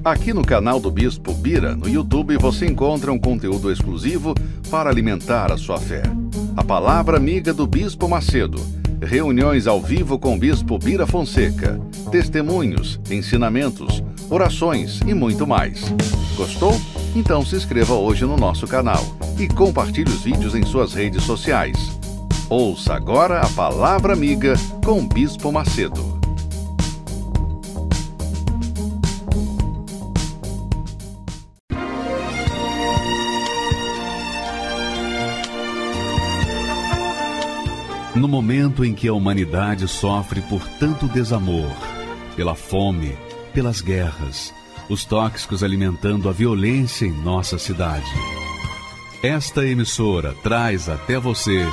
Aqui no canal do Bispo Bira, no YouTube, você encontra um conteúdo exclusivo para alimentar a sua fé. A Palavra Amiga do Bispo Macedo, reuniões ao vivo com o Bispo Bira Fonseca, testemunhos, ensinamentos, orações e muito mais. Gostou? Então se inscreva hoje no nosso canal e compartilhe os vídeos em suas redes sociais. Ouça agora a Palavra Amiga com o Bispo Macedo. No momento em que a humanidade sofre por tanto desamor, pela fome, pelas guerras, os tóxicos alimentando a violência em nossa cidade, esta emissora traz até você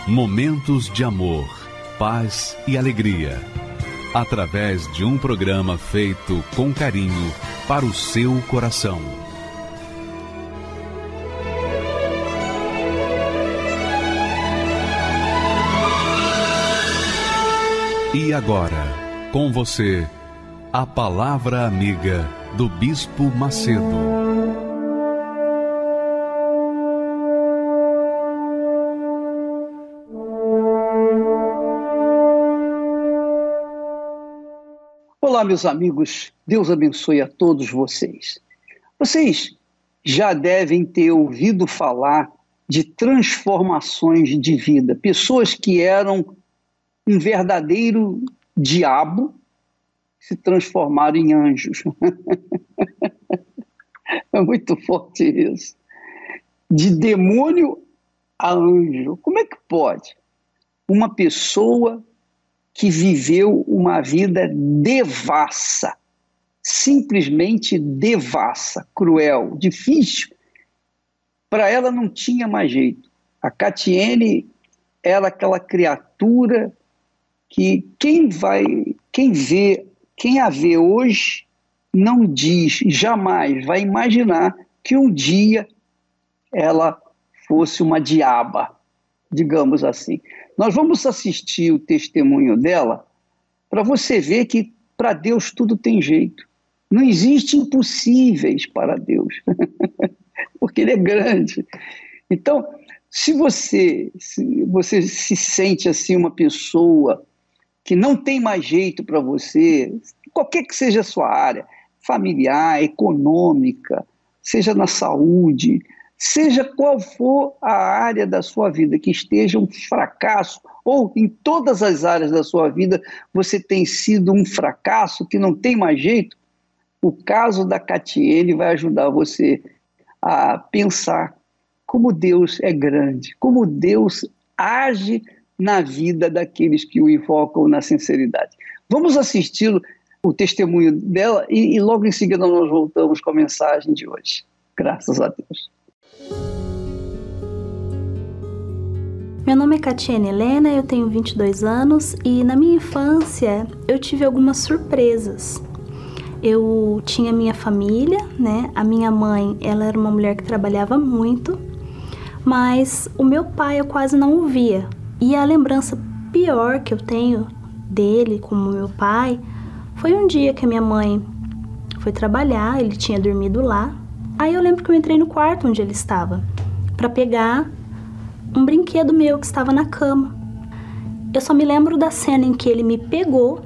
momentos de amor, paz e alegria, através de um programa feito com carinho para o seu coração. E agora, com você, a Palavra Amiga do Bispo Macedo. Olá, meus amigos, Deus abençoe a todos vocês. Vocês já devem ter ouvido falar de transformações de vida, pessoas que eram um verdadeiro diabo se transformaram em anjos. É muito forte isso. De demônio a anjo. Como é que pode? Uma pessoa que viveu uma vida devassa, simplesmente devassa, cruel, difícil. Para ela não tinha mais jeito. A Catiene era aquela criatura que quem a vê hoje não diz, jamais vai imaginar que um dia ela fosse uma diaba, digamos assim. Nós vamos assistir o testemunho dela para você ver que para Deus tudo tem jeito. Não existe impossíveis para Deus, porque Ele é grande. Então, se você se sente assim uma pessoa que não tem mais jeito para você, qualquer que seja a sua área, familiar, econômica, seja na saúde, seja qual for a área da sua vida que esteja um fracasso, ou em todas as áreas da sua vida você tem sido um fracasso, que não tem mais jeito, o caso da Catiene vai ajudar você a pensar como Deus é grande, como Deus age na vida daqueles que o invocam na sinceridade. Vamos assistir o testemunho dela e logo em seguida nós voltamos com a mensagem de hoje. Graças a Deus. Meu nome é Catiene Helena, eu tenho 22 anos e na minha infância eu tive algumas surpresas. Eu tinha minha família, né? A minha mãe, ela era uma mulher que trabalhava muito, mas o meu pai eu quase não o via. E a lembrança pior que eu tenho dele como meu pai foi um dia que a minha mãe foi trabalhar, ele tinha dormido lá. Aí eu lembro que eu entrei no quarto onde ele estava para pegar um brinquedo meu que estava na cama. Eu só me lembro da cena em que ele me pegou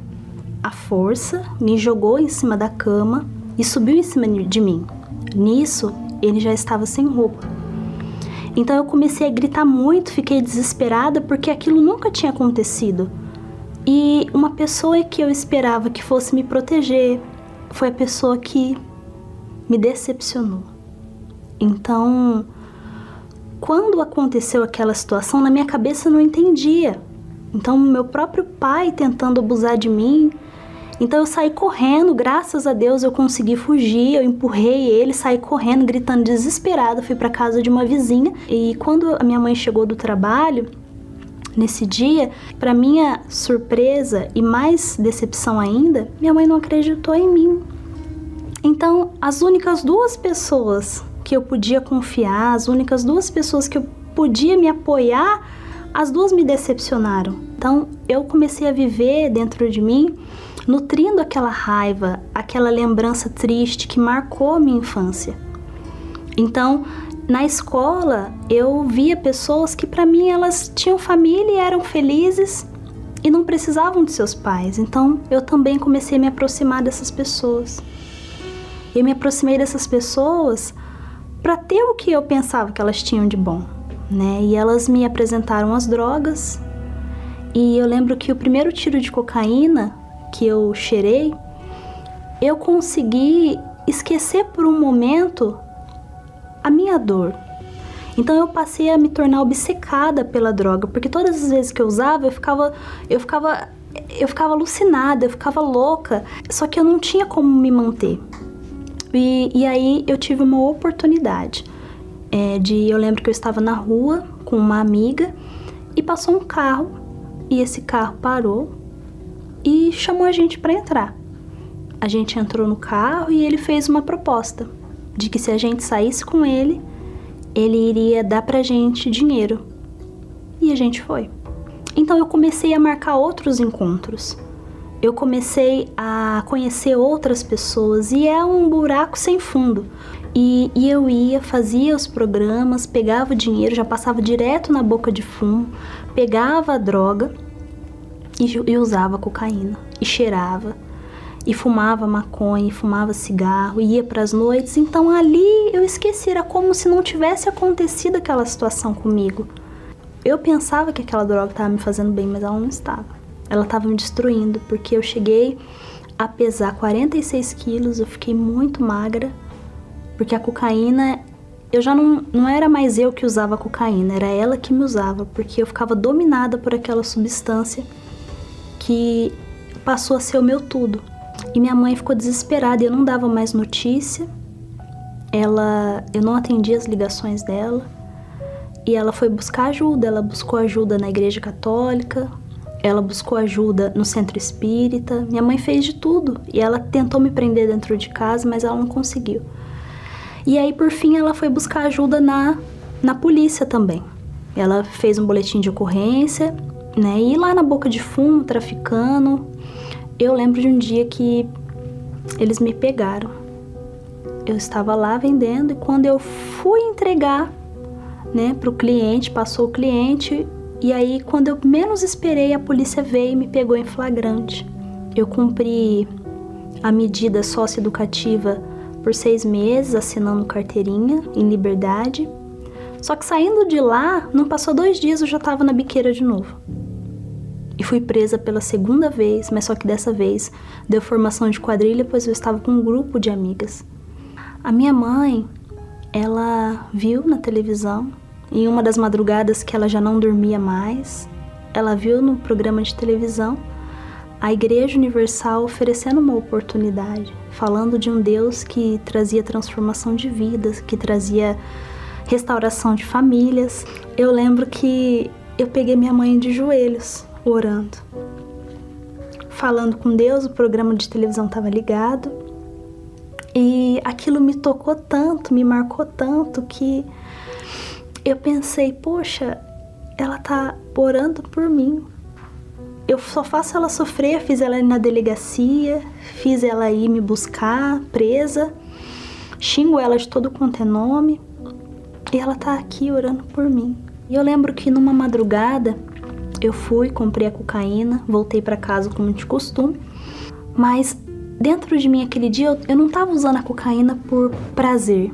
à força, me jogou em cima da cama e subiu em cima de mim. Nisso, ele já estava sem roupa. Então eu comecei a gritar muito, fiquei desesperada porque aquilo nunca tinha acontecido. E uma pessoa que eu esperava que fosse me proteger foi a pessoa que me decepcionou. Então, quando aconteceu aquela situação, na minha cabeça eu não entendia. Então, meu próprio pai tentando abusar de mim. Então eu saí correndo, graças a Deus eu consegui fugir, eu empurrei ele, saí correndo, gritando desesperada, fui para casa de uma vizinha. E quando a minha mãe chegou do trabalho, nesse dia, para minha surpresa e mais decepção ainda, minha mãe não acreditou em mim. Então, as únicas duas pessoas que eu podia confiar, as únicas duas pessoas que eu podia me apoiar, as duas me decepcionaram. Então, eu comecei a viver dentro de mim nutrindo aquela raiva, aquela lembrança triste que marcou a minha infância. Então, na escola, eu via pessoas que para mim elas tinham família e eram felizes e não precisavam de seus pais. Então, eu também comecei a me aproximar dessas pessoas. Eu me aproximei dessas pessoas para ter o que eu pensava que elas tinham de bom, né? E elas me apresentaram as drogas. E eu lembro que o primeiro tiro de cocaína que eu cheirei, eu consegui esquecer por um momento a minha dor. Então eu passei a me tornar obcecada pela droga, porque todas as vezes que eu usava, eu ficava alucinada, eu ficava louca, só que eu não tinha como me manter. E aí eu tive uma oportunidade eu lembro que eu estava na rua com uma amiga e passou um carro, e esse carro parou e chamou a gente para entrar. A gente entrou no carro e ele fez uma proposta de que se a gente saísse com ele, ele iria dar pra gente dinheiro. E a gente foi. Então eu comecei a marcar outros encontros. Eu comecei a conhecer outras pessoas e é um buraco sem fundo. E eu ia, fazia os programas, pegava o dinheiro, já passava direto na boca de fumo, pegava a droga e usava cocaína, e cheirava, e fumava maconha, e fumava cigarro, e ia para as noites. Então ali eu esqueci, era como se não tivesse acontecido aquela situação comigo. Eu pensava que aquela droga estava me fazendo bem, mas ela não estava. Ela estava me destruindo, porque eu cheguei a pesar 46 quilos, eu fiquei muito magra, porque a cocaína, eu já não era mais eu que usava a cocaína, era ela que me usava, porque eu eu dominada por aquela substância que passou a ser o meu tudo. E minha mãe ficou desesperada, eu não dava mais notícia, eu não atendia as ligações dela, e ela foi buscar ajuda, ela buscou ajuda na igreja católica, ela buscou ajuda no centro espírita, minha mãe fez de tudo, e ela tentou me prender dentro de casa, mas ela não conseguiu. E aí, por fim, ela foi buscar ajuda na polícia também. Ela fez um boletim de ocorrência, né, e lá na boca de fumo, traficando. Eu lembro de um dia que eles me pegaram. Eu estava lá vendendo, e quando eu fui entregar, né, pro cliente, passou o cliente, e aí quando eu menos esperei, a polícia veio e me pegou em flagrante. Eu cumpri a medida socioeducativa por 6 meses, assinando carteirinha, em liberdade. Só que saindo de lá, não passou 2 dias, eu já estava na biqueira de novo. E fui presa pela segunda vez, mas só que dessa vez deu formação de quadrilha, pois eu estava com um grupo de amigas. A minha mãe, ela viu na televisão, em uma das madrugadas que ela já não dormia mais, ela viu no programa de televisão a Igreja Universal oferecendo uma oportunidade, falando de um Deus que trazia transformação de vidas, que trazia restauração de famílias. Eu lembro que eu peguei minha mãe de joelhos, orando, falando com Deus. O programa de televisão estava ligado e aquilo me tocou tanto, me marcou tanto, que eu pensei, poxa, ela tá orando por mim. Eu só faço ela sofrer, fiz ela ir na delegacia, fiz ela ir me buscar, presa, xingo ela de todo quanto é nome, e ela tá aqui orando por mim. E eu lembro que numa madrugada, eu fui, comprei a cocaína, voltei para casa como de costume, mas dentro de mim aquele dia eu não tava usando a cocaína por prazer,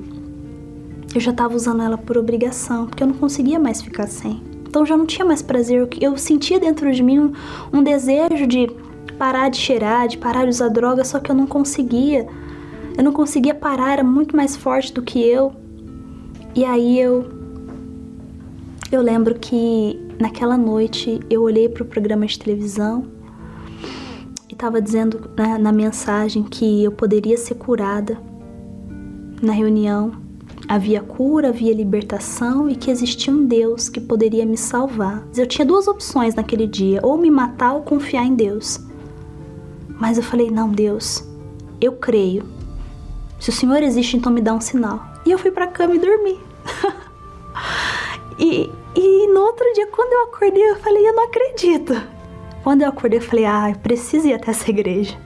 eu já tava usando ela por obrigação, porque eu não conseguia mais ficar sem. Então já não tinha mais prazer, eu sentia dentro de mim um desejo de parar de cheirar, de parar de usar droga, só que eu não conseguia parar, era muito mais forte do que eu. E aí eu lembro que naquela noite eu olhei para o programa de televisão e estava dizendo na mensagem que eu poderia ser curada. Na reunião havia cura, havia libertação e que existia um Deus que poderia me salvar. Eu tinha 2 opções naquele dia, ou me matar ou confiar em Deus. Mas eu falei, não, Deus, eu creio. Se o Senhor existe, então me dá um sinal. E eu fui pra cama e dormi. E no outro dia, quando eu acordei, eu falei, eu não acredito. Quando eu acordei, eu falei, eu preciso ir até essa igreja.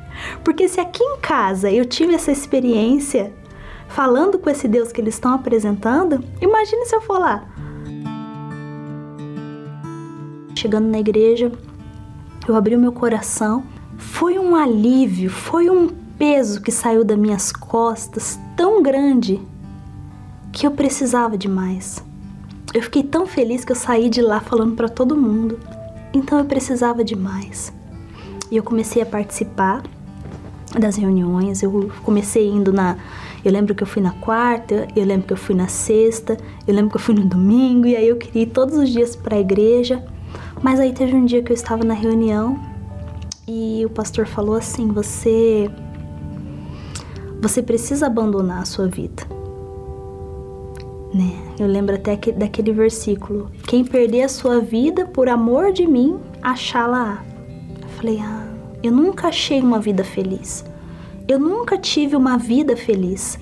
Porque se aqui em casa eu tive essa experiência falando com esse Deus que eles estão apresentando, imagine se eu for lá. Chegando na igreja, eu abri o meu coração. Foi um alívio, foi um peso que saiu das minhas costas tão grande que eu precisava de mais. Eu fiquei tão feliz que eu saí de lá falando para todo mundo. Então eu precisava de mais. E eu comecei a participar das reuniões. Eu comecei indo eu lembro que eu fui na quarta, eu lembro que eu fui na sexta, eu lembro que eu fui no domingo, e aí eu queria ir todos os dias para a igreja. Mas aí teve um dia que eu estava na reunião e o pastor falou assim, você precisa abandonar a sua vida, né? Eu lembro até daquele versículo, quem perder a sua vida por amor de mim, achá-la-á. Eu falei, eu nunca achei uma vida feliz, eu nunca tive uma vida feliz,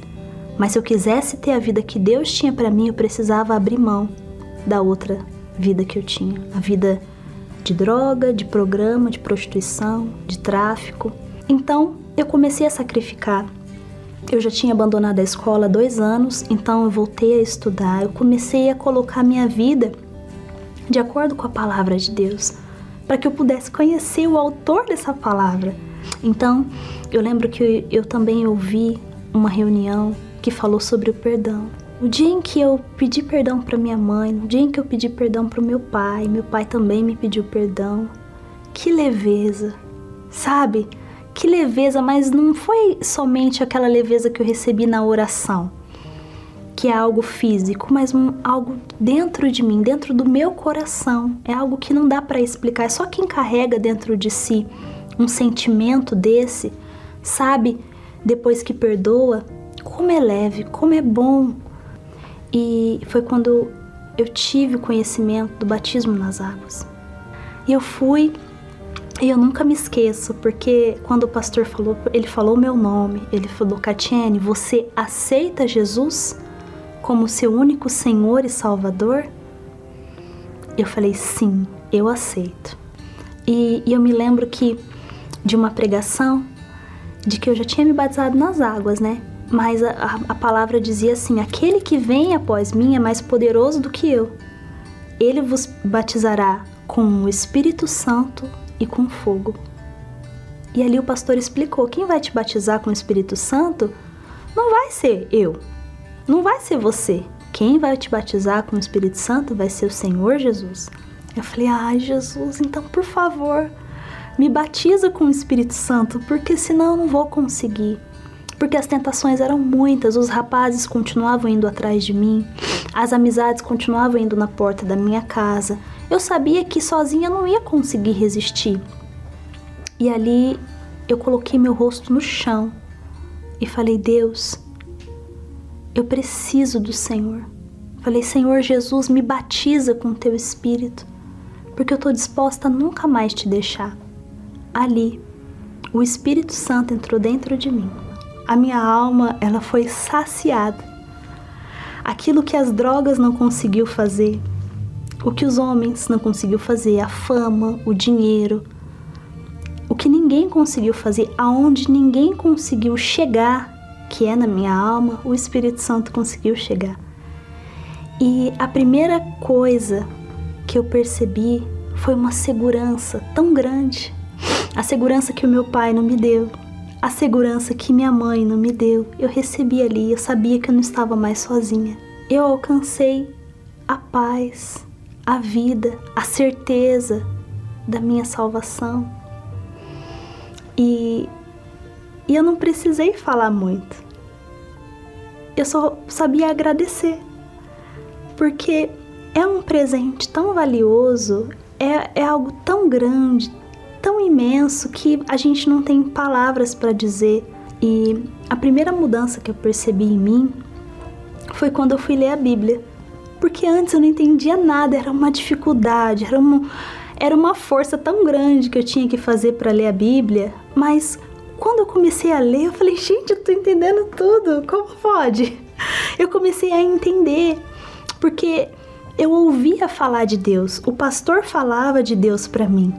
mas se eu quisesse ter a vida que Deus tinha para mim, eu precisava abrir mão da outra vida que eu tinha, a vida de droga, de programa, de prostituição, de tráfico. Então eu comecei a sacrificar. Eu já tinha abandonado a escola há 2 anos, então eu voltei a estudar, eu comecei a colocar minha vida de acordo com a palavra de Deus, para que eu pudesse conhecer o autor dessa palavra. Então, eu lembro que eu também ouvi uma reunião que falou sobre o perdão. O dia em que eu pedi perdão para minha mãe, no dia em que eu pedi perdão para o meu pai também me pediu perdão. Que leveza, sabe? Que leveza, mas não foi somente aquela leveza que eu recebi na oração, que é algo físico, mas algo dentro de mim, dentro do meu coração. É algo que não dá para explicar, é só quem carrega dentro de si um sentimento desse, sabe, depois que perdoa, como é leve, como é bom. E foi quando eu tive o conhecimento do batismo nas águas. E eu fui, e eu nunca me esqueço, porque quando o pastor falou, ele falou o meu nome, ele falou, Catiene, você aceita Jesus como seu único Senhor e Salvador? Eu falei, sim, eu aceito. E eu me lembro de uma pregação, de que eu já tinha me batizado nas águas, né? Mas a palavra dizia assim, aquele que vem após mim é mais poderoso do que eu. Ele vos batizará com o Espírito Santo e com fogo. E ali o pastor explicou, quem vai te batizar com o Espírito Santo não vai ser eu, não vai ser você. Quem vai te batizar com o Espírito Santo vai ser o Senhor Jesus. Eu falei, Jesus, então por favor, me batiza com o Espírito Santo, porque senão eu não vou conseguir. Porque as tentações eram muitas, os rapazes continuavam indo atrás de mim, as amizades continuavam indo na porta da minha casa. Eu sabia que sozinha eu não ia conseguir resistir. E ali eu coloquei meu rosto no chão e falei, Deus, eu preciso do Senhor. Falei, Senhor Jesus, me batiza com o teu Espírito, porque eu estou disposta a nunca mais te deixar. Ali, o Espírito Santo entrou dentro de mim. A minha alma, ela foi saciada. Aquilo que as drogas não conseguiu fazer, o que os homens não conseguiu fazer, a fama, o dinheiro, o que ninguém conseguiu fazer, aonde ninguém conseguiu chegar, que é na minha alma, o Espírito Santo conseguiu chegar. E a primeira coisa que eu percebi foi uma segurança tão grande, a segurança que o meu pai não me deu, a segurança que minha mãe não me deu. Eu recebi ali, eu sabia que eu não estava mais sozinha. Eu alcancei a paz, a vida, a certeza da minha salvação. E eu não precisei falar muito. Eu só sabia agradecer, porque é um presente tão valioso, é algo tão grande, tão imenso, que a gente não tem palavras para dizer. E a primeira mudança que eu percebi em mim foi quando eu fui ler a Bíblia, porque antes eu não entendia nada, era uma dificuldade, era uma força tão grande que eu tinha que fazer para ler a Bíblia. Mas quando eu comecei a ler, eu falei, gente, eu tô entendendo tudo, como pode? Eu comecei a entender, porque eu ouvia falar de Deus, o pastor falava de Deus para mim,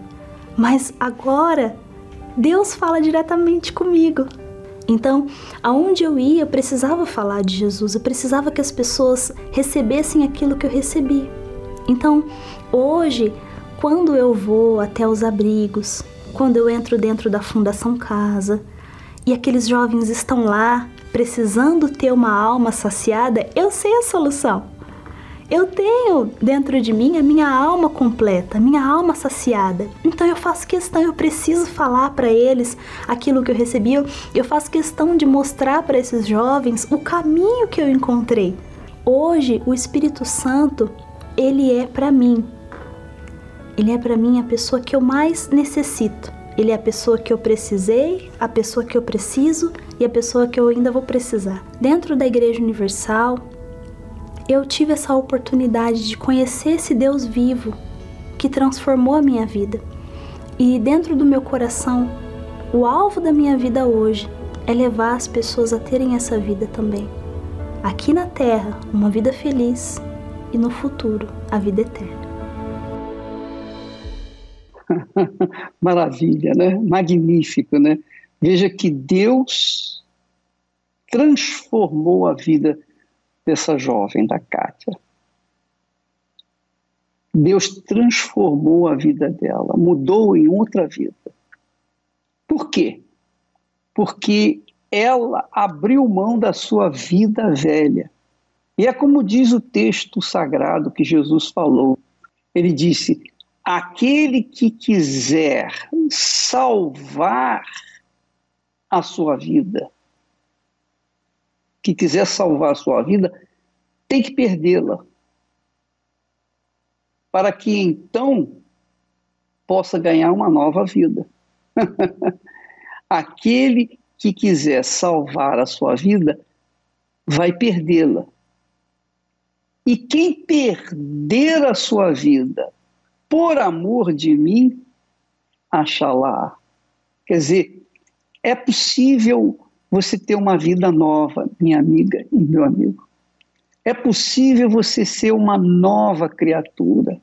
mas agora Deus fala diretamente comigo. Então, aonde eu ia, eu precisava falar de Jesus, eu precisava que as pessoas recebessem aquilo que eu recebi. Então, hoje, quando eu vou até os abrigos, quando eu entro dentro da Fundação Casa, e aqueles jovens estão lá, precisando ter uma alma saciada, eu sei a solução. Eu tenho dentro de mim a minha alma completa, a minha alma saciada. Então eu faço questão, eu preciso falar para eles aquilo que eu recebi. Eu faço questão de mostrar para esses jovens o caminho que eu encontrei. Hoje, o Espírito Santo, ele é para mim. Ele é para mim a pessoa que eu mais necessito. Ele é a pessoa que eu precisei, a pessoa que eu preciso e a pessoa que eu ainda vou precisar. Dentro da Igreja Universal, eu tive essa oportunidade de conhecer esse Deus vivo que transformou a minha vida. E dentro do meu coração, o alvo da minha vida hoje é levar as pessoas a terem essa vida também. Aqui na Terra, uma vida feliz e no futuro, a vida eterna. Maravilha, né? Magnífico, né? Veja que Deus transformou a vida dessa jovem, da Kátia. Deus transformou a vida dela, mudou em outra vida. Por quê? Porque ela abriu mão da sua vida velha. E é como diz o texto sagrado que Jesus falou. Ele disse: aquele que quiser salvar a sua vida, tem que perdê-la, para que então possa ganhar uma nova vida. Aquele que quiser salvar a sua vida vai perdê-la. E quem perder a sua vida por amor de mim, achará. Quer dizer, é possível você ter uma vida nova, minha amiga e meu amigo. É possível você ser uma nova criatura.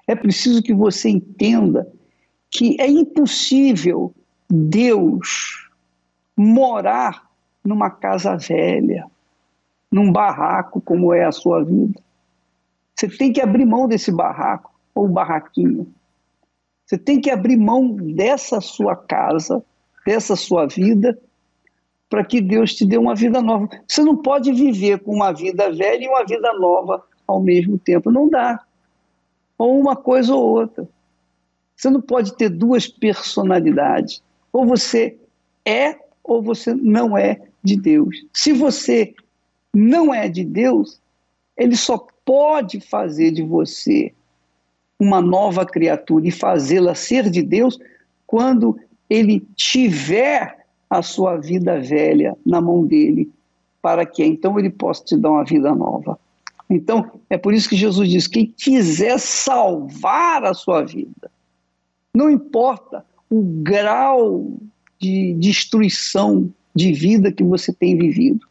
É preciso que você entenda que é impossível Deus morar numa casa velha, num barraco como é a sua vida. Você tem que abrir mão desse barraco ou barraquinho. Você tem que abrir mão dessa sua casa, dessa sua vida, para que Deus te dê uma vida nova. Você não pode viver com uma vida velha e uma vida nova ao mesmo tempo. Não dá. Ou uma coisa ou outra. Você não pode ter duas personalidades. Ou você é ou você não é de Deus. Se você não é de Deus, Ele só pode fazer de você uma nova criatura e fazê-la ser de Deus quando Ele tiver a sua vida velha na mão dele, para que então Ele possa te dar uma vida nova. Então, é por isso que Jesus diz: quem quiser salvar a sua vida, não importa o grau de destruição de vida que você tem vivido,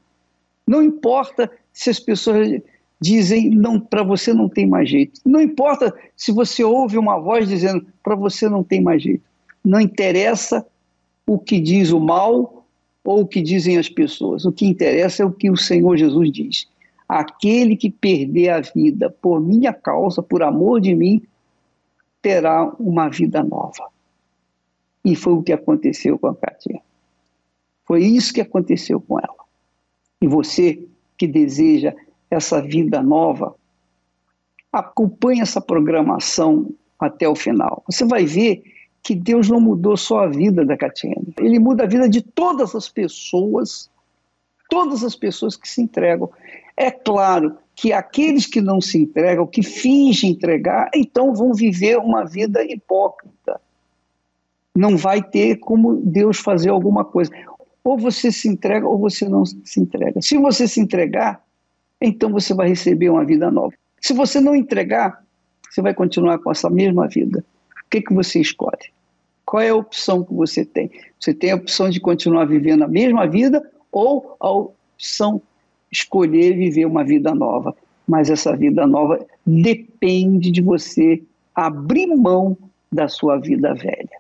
não importa se as pessoas dizem: não, para você não tem mais jeito, não importa se você ouve uma voz dizendo: para você não tem mais jeito, não interessa o que diz o mal ou o que dizem as pessoas, o que interessa é o que o Senhor Jesus diz: aquele que perder a vida por minha causa, por amor de mim, terá uma vida nova. E foi o que aconteceu com a Kátia. Foi isso que aconteceu com ela. E você que deseja essa vida nova, acompanhe essa programação até o final. Você vai ver que Deus não mudou só a vida da Catiene. Ele muda a vida de todas as pessoas que se entregam. É claro que aqueles que não se entregam, que fingem entregar, então vão viver uma vida hipócrita. Não vai ter como Deus fazer alguma coisa. Ou você se entrega ou você não se entrega. Se você se entregar, então você vai receber uma vida nova. Se você não entregar, você vai continuar com essa mesma vida. O que você escolhe? Qual é a opção que você tem? Você tem a opção de continuar vivendo a mesma vida ou a opção de escolher viver uma vida nova? Mas essa vida nova depende de você abrir mão da sua vida velha.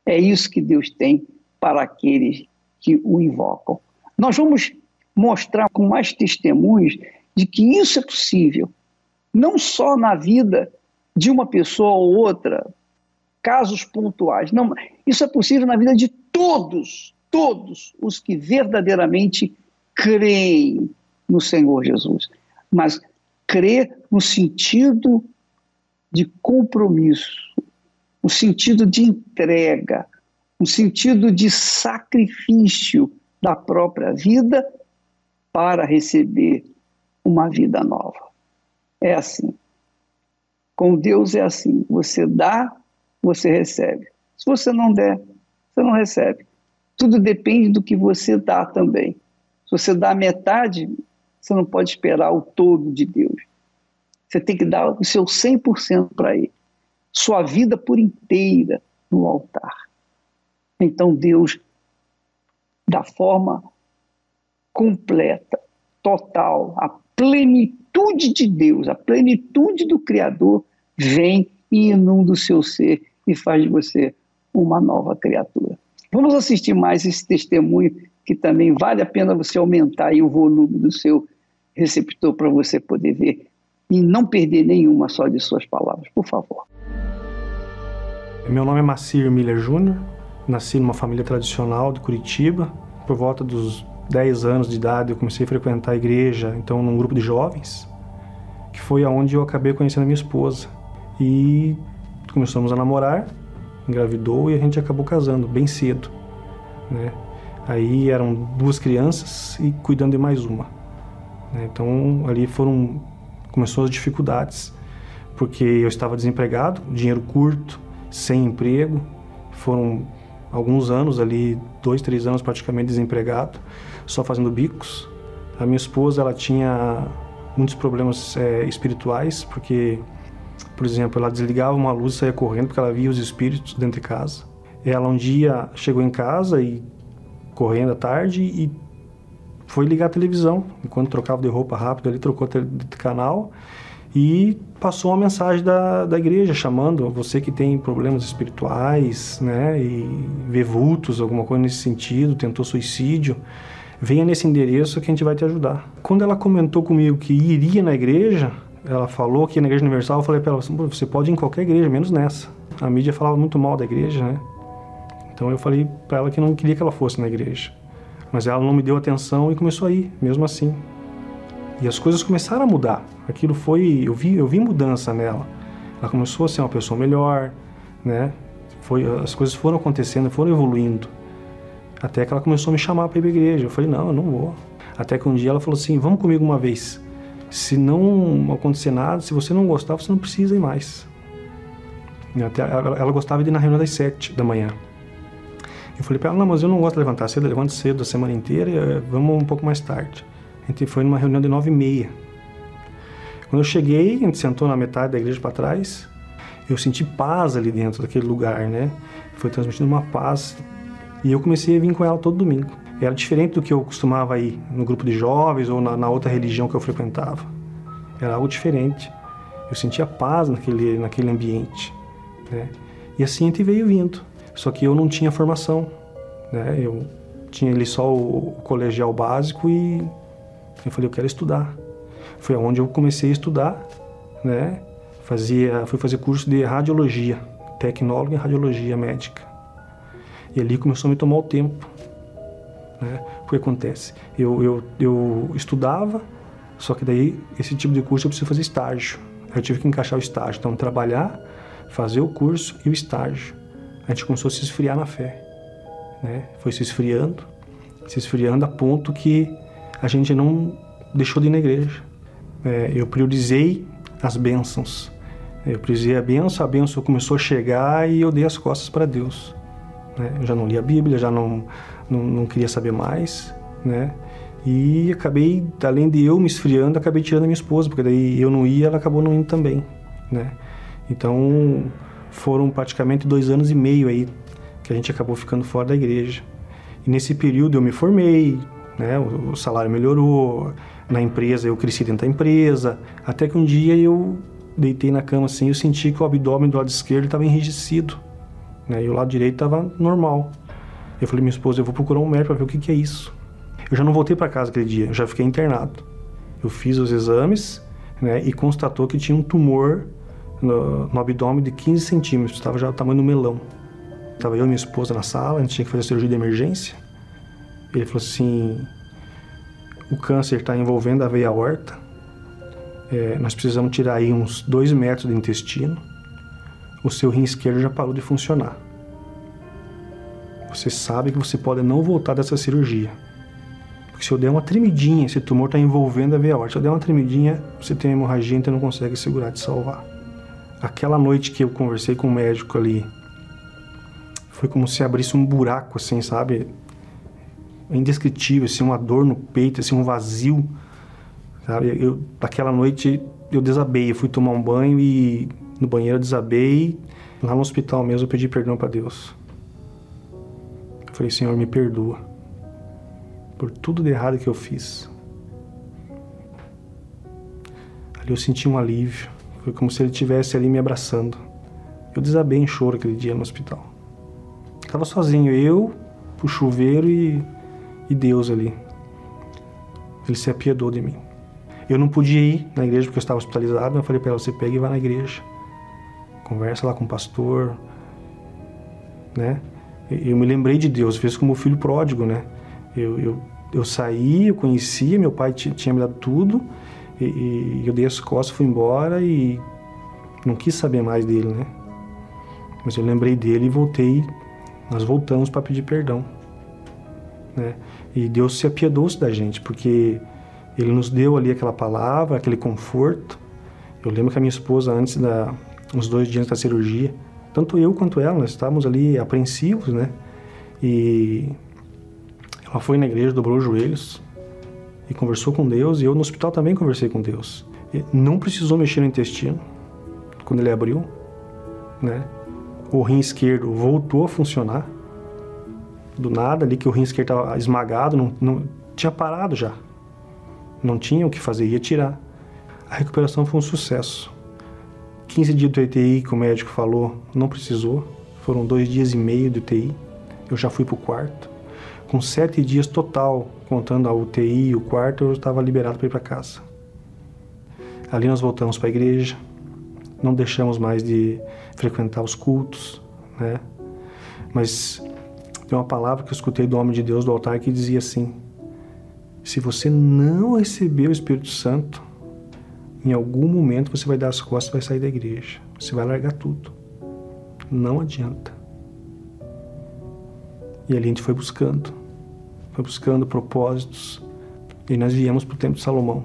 É isso que Deus tem para aqueles que o invocam. Nós vamos mostrar com mais testemunhos de que isso é possível, não só na vida de uma pessoa ou outra, casos pontuais. Não, isso é possível na vida de todos os que verdadeiramente creem no Senhor Jesus. Mas crer no sentido de compromisso, no sentido de entrega, no sentido de sacrifício da própria vida para receber uma vida nova. É assim. Com Deus é assim. Você dá, você recebe. Se você não der, você não recebe. Tudo depende do que você dá também. Se você dá a metade, você não pode esperar o todo de Deus. Você tem que dar o seu 100% para Ele. Sua vida por inteira no altar. Então Deus, da forma completa, total, a plenitude de Deus, a plenitude do Criador, vem e inunda o seu ser e faz de você uma nova criatura. Vamos assistir mais esse testemunho, que também vale a pena você aumentar aí o volume do seu receptor para você poder ver e não perder nenhuma só de suas palavras, por favor. Meu nome é Macir Miller Júnior, nasci numa família tradicional de Curitiba. Por volta dos 10 anos de idade eu comecei a frequentar a igreja, então num grupo de jovens, que foi aonde eu acabei conhecendo a minha esposa. E começamos a namorar, engravidou e a gente acabou casando bem cedo, né? Aí eram 2 crianças e cuidando de mais uma, né? Então ali começou as dificuldades, porque eu estava desempregado, dinheiro curto, sem emprego. Foram alguns anos ali, 2, 3 anos praticamente desempregado, só fazendo bicos. A minha esposa, ela tinha muitos problemas espirituais, porque, por exemplo, ela desligava uma luz e saía correndo porque ela via os espíritos dentro de casa. Ela um dia chegou em casa e correndo à tarde e foi ligar a televisão. Enquanto trocava de roupa rápido, ele trocou de canal e passou uma mensagem da igreja chamando você que tem problemas espirituais, né, e vê vultos, alguma coisa nesse sentido, tentou suicídio, venha nesse endereço que a gente vai te ajudar. Quando ela comentou comigo que iria na igreja, ela falou que ia na Igreja Universal, eu falei para ela, você pode ir em qualquer igreja, menos nessa. A mídia falava muito mal da igreja, né? Então eu falei para ela que não queria que ela fosse na igreja. Mas ela não me deu atenção e começou a ir, mesmo assim. E as coisas começaram a mudar. Aquilo foi, eu vi mudança nela. Ela começou a ser uma pessoa melhor, né? As coisas foram acontecendo, foram evoluindo. Até que ela começou a me chamar para ir para a igreja. Eu falei, não, eu não vou. Até que um dia ela falou assim, vamos comigo uma vez. Se não acontecer nada, se você não gostar, você não precisa ir mais. Até ela gostava de ir na reunião das 7 da manhã. Eu falei para ela, não, mas eu não gosto de levantar cedo, eu levanto cedo a semana inteira, vamos um pouco mais tarde. A gente foi numa reunião de 9h30. Quando eu cheguei, a gente sentou na metade da igreja para trás, eu senti paz ali dentro daquele lugar, né? Foi transmitindo uma paz e eu comecei a vir com ela todo domingo. Era diferente do que eu costumava ir no grupo de jovens ou na outra religião que eu frequentava. Era algo diferente. Eu sentia paz naquele ambiente, né? E assim a gente veio vindo. Só que eu não tinha formação, né? Eu tinha ali só o colegial básico e eu falei, eu quero estudar. Foi onde eu comecei a estudar, né? Fui fazer curso de radiologia, tecnólogo em radiologia médica. E ali começou a me tomar o tempo, né? O que acontece? Eu estudava, só que daí esse tipo de curso eu preciso fazer estágio. Aí eu tive que encaixar o estágio. Então trabalhar, fazer o curso e o estágio. A gente começou a se esfriar na fé, né? Foi se esfriando a ponto que a gente não deixou de ir na igreja. Eu priorizei as bênçãos. Eu priorizei a bênção começou a chegar e eu dei as costas para Deus, né? Eu já não lia a Bíblia, já não queria saber mais, né? E acabei, além de eu me esfriando, acabei tirando a minha esposa, porque daí eu não ia, ela acabou não indo também, né? Então foram praticamente 2 anos e meio aí que a gente acabou ficando fora da igreja. E nesse período eu me formei, né? O salário melhorou, na empresa eu cresci dentro da empresa, até que um dia eu deitei na cama assim, eu senti que o abdômen do lado esquerdo estava enrijecido, né? E o lado direito estava normal. Eu falei, minha esposa, eu vou procurar um médico para ver o que é isso. Eu já não voltei para casa aquele dia, eu já fiquei internado. Eu fiz os exames, né, e constatou que tinha um tumor no abdômen de 15 centímetros, estava já o tamanho do melão. Estava eu e minha esposa na sala, a gente tinha que fazer a cirurgia de emergência. Ele falou assim, o câncer está envolvendo a veia aorta, nós precisamos tirar aí uns 2 metros de intestino, o seu rim esquerdo já parou de funcionar. Você sabe que você pode não voltar dessa cirurgia. Porque se eu der uma tremidinha, esse tumor está envolvendo a veia aorta. Se eu der uma tremidinha, você tem uma hemorragia, então não consegue segurar de salvar. Aquela noite que eu conversei com o médico ali, foi como se abrisse um buraco, assim, sabe? Indescritível, assim, uma dor no peito, assim, um vazio, sabe? Aquela noite eu desabei, eu fui tomar um banho e no banheiro eu desabei. Lá no hospital mesmo eu pedi perdão para Deus. Eu falei, Senhor, me perdoa por tudo de errado que eu fiz. Ali eu senti um alívio. Foi como se ele estivesse ali me abraçando. Eu desabei em choro aquele dia no hospital. Estava sozinho, eu, o chuveiro e Deus ali. Ele se apiedou de mim. Eu não podia ir na igreja porque eu estava hospitalizado, mas eu falei para ela, você pega e vai na igreja. Conversa lá com o pastor, né? Eu me lembrei de Deus, fez como o filho pródigo, né? Eu saí, eu conhecia, meu pai tinha me dado tudo, e eu dei as costas, fui embora e não quis saber mais dele, né? Mas eu lembrei dele e voltei, nós voltamos para pedir perdão, né? E Deus se apiedou-se da gente, porque Ele nos deu ali aquela palavra, aquele conforto. Eu lembro que a minha esposa, uns 2 dias da cirurgia, tanto eu quanto ela, nós estávamos ali apreensivos, né? E ela foi na igreja, dobrou os joelhos e conversou com Deus, e eu no hospital também conversei com Deus. E não precisou mexer no intestino quando ele abriu, né? O rim esquerdo voltou a funcionar do nada, ali que o rim esquerdo estava esmagado, não tinha parado já, não tinha o que fazer, ia tirar. A recuperação foi um sucesso. 15 dias de UTI, que o médico falou, não precisou, foram 2 dias e meio de UTI, eu já fui para o quarto. Com 7 dias total, contando a UTI e o quarto, eu estava liberado para ir para casa. Ali nós voltamos para a igreja, não deixamos mais de frequentar os cultos, né? Mas tem uma palavra que eu escutei do homem de Deus do altar que dizia assim, se você não receber o Espírito Santo, em algum momento você vai dar as costas e vai sair da igreja, você vai largar tudo, não adianta. E ali a gente foi buscando propósitos, e nós viemos para o Templo de Salomão.